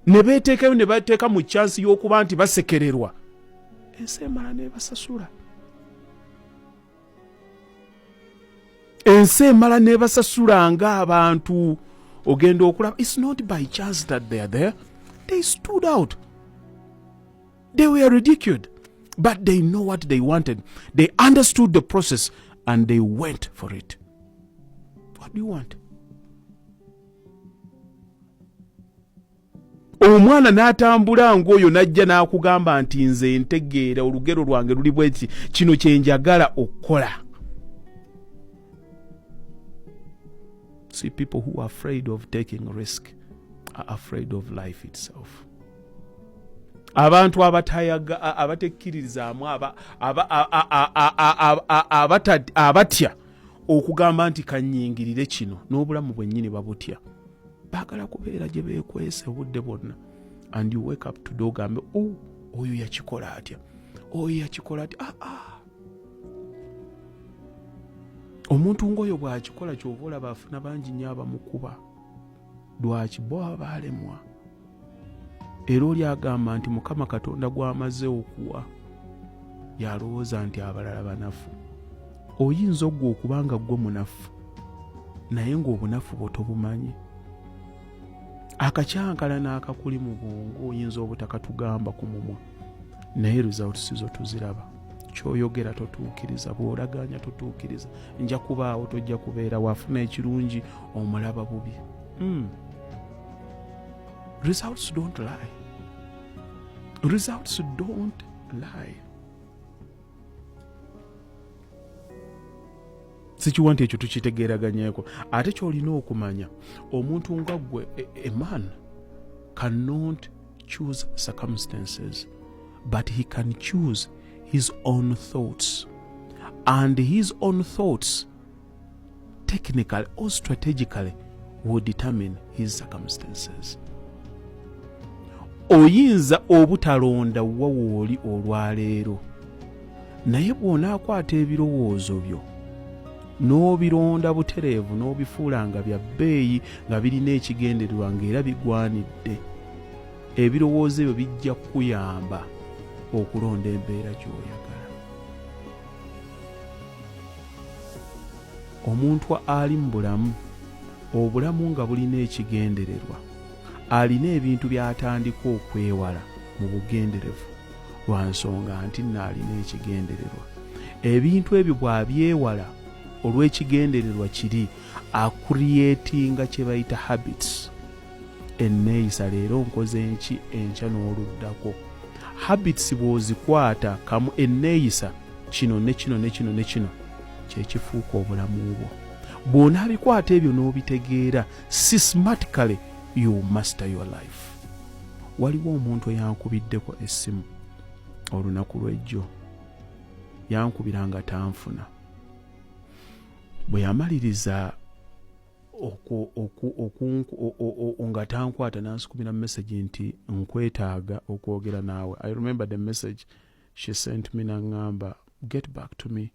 ne beeteekayo ne bateeka mu chansi y'okuba nti basekererwa, ensi emala n'ebasasula. Ensi emala n'ebasasula ng'abantu ogenda okulaba. It's not by chance that they are there. They stood out. They were ridiculed, but they know what they wanted. They understood the process and they went for it. What do you want? Omwana n'atambula ng'oyo n'ajja n'akugamba nti nze ntegeera olugero lwange luli bweki, kino kye njagala okukola. See, people who are afraid of taking risk are afraid of life itself. Abantu abatekkirizaamu abatya okugamba nti kannyingirire kino n'obulamu bwennyini babutya. Baagala kubeera gye beekwese obudde bwonna. And you wake up today ogambe, oh, oyo yakikola atya, oyo yakikola atya. Omuntu ng'oyo bw'akikola ky'ova olaba afuna bangi nnyo abamukuba. Lwaki? Bo aba baalemwa. Era oli agamba nti Mukama Katonda gw'amaze okuwa yalowooza nti abalala banafu. Oyinza ogwo okubanga gwe munafu, naye ng'obunafu bwo tobumanyi. Akakyankala n'akakuli mu bwongo oyinza obutakatugamba ku mumwa, naye results zo tuziraba. Ky'oyogera totuukiriza, bw'olaganya totuukiriza. Nja kubaawo tojja kubeera, wafuna ekirungi omulaba bubi. Results don't lie. Results don't lie. Sikiwa nti ekyo tukitegeeraganyeeko. Ate ky'olina okumanya, omuntu nga ggwe, a man cannot choose circumstances, but he can choose his own thoughts. And his own thoughts, technically or strategically, will determine his circumstances. Oyinza obutalonda wawooli olwaleero, naye bw'onaakwata ebirowoozo byo n'obironda butereevu n'obifuula nga bya bbeeyi nga birina ekigendererwa ng'era bigwanidde, ebirowoozo ebyo bijja kukuyamba okulonda embeera gy'oyagala. Omuntu ali mu bulamu, obulamu nga bulina ekigendererwa, alina ebintu by'atandika okwewala mu bugenderevu lwa nsonga nti alina ekigendererwa. Ebintu ebyo bw'abyewala olw'ekigendererwa kiri, akurietinga kye bayita habits. Enneeyisa, leero nkoze enki, enkya n'oluddako. Habits bw'ozikwata kamu enneeyisa, kino ne kino ne kino ne kino, kye kifuuka obulamu bwo. Bw'onaabikwata ebyo n'obitegeera, systematically you master your life. Waliwo omuntu eyankubiddeko essimu olunaku lw'ejjo, yankubira tanfuna. Bwe yamaliriza nga tankwata n'ansikumira message nti nkwetaaga okwogera naawe. I remember the message she sent me, n'angamba, get back to me